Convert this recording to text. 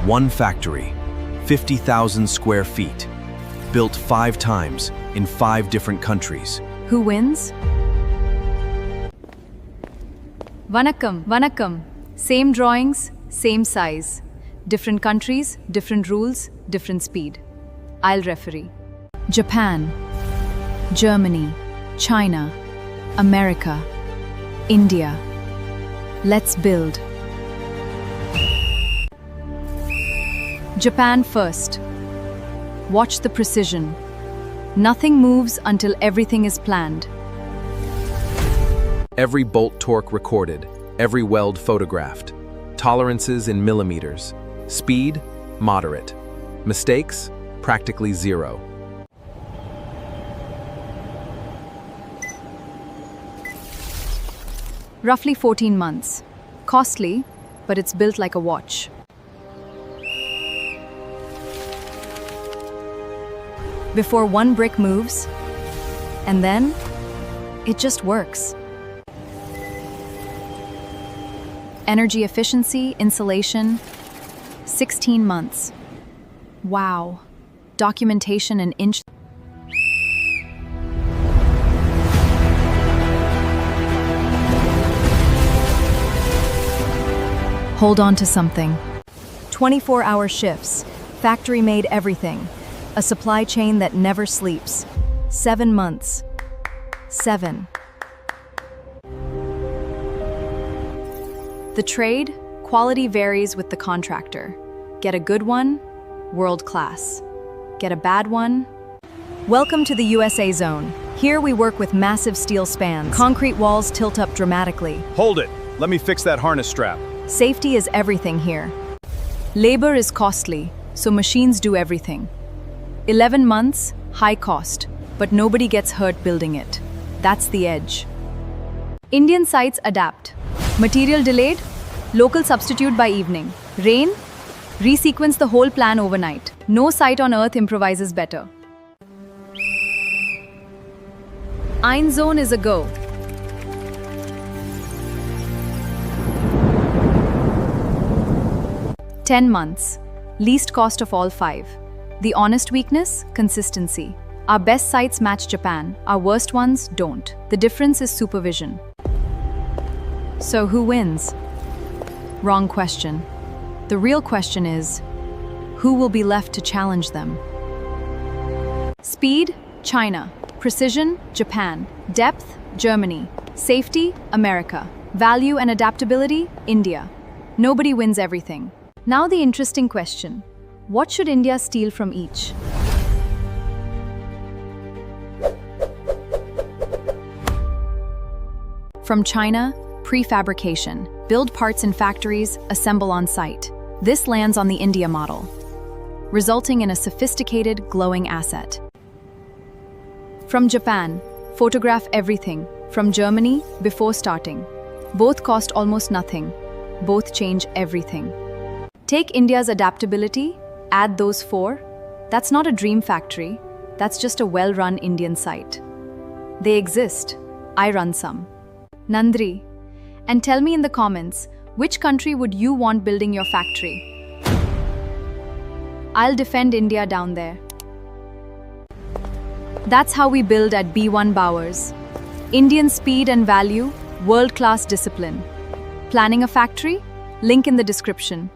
One factory, 50,000 square feet, built 5 times in 5 different countries. Who wins? Vanakkam, Vanakkam. Same drawings, same size. Different countries, different rules, different speed. I'll referee. Japan, Germany, China, America, India. Let's build. Japan first. Watch the precision. Nothing moves until everything is planned. Every bolt torque recorded, every weld photographed. Tolerances in millimeters. Speed, moderate. Mistakes, practically zero. Roughly 14 months. Costly, but it's built like a watch. Before one brick moves, and then it just works. Energy efficiency, insulation, 16 months. Wow. Documentation an inch. Hold on to something. 24-hour shifts. Factory made everything. A supply chain that never sleeps. 7 months. 7. The trade, quality varies with the contractor. Get a good one, world class. Get a bad one. Welcome to the USA Zone. Here we work with massive steel spans. Concrete walls tilt up dramatically. Hold it. Let me fix that harness strap. Safety is everything here. Labor is costly, so machines do everything. 11 months, high cost, but nobody gets hurt building it. That's the edge. Indian sites adapt. Material delayed, local substitute by evening. Rain, resequence the whole plan overnight. No site on earth improvises better. Ein Zone is a go. "10 months, least cost of all 5. The honest weakness, consistency. Our best sites match Japan, our worst ones don't. The difference is supervision." So who wins? Wrong question. The real question is, who will be left to challenge them? Speed, China. Precision, Japan. Depth, Germany. Safety, America. Value and adaptability, India. Nobody wins everything. Now the interesting question. What should India steal from each? From China, prefabrication. Build parts in factories, assemble on site. This lands on the India model, resulting in a sophisticated, glowing asset. From Japan, photograph everything. From Germany, before starting. Both cost almost nothing. Both change everything. Take India's adaptability, add those 4. That's not a dream factory. That's just a well-run Indian site. They exist. I run some. Nandri. And tell me in the comments, which country would you want building your factory? I'll defend India down there. That's how we build at B1 Bouwers. Indian speed and value, world-class discipline. Planning a factory? Link in the description.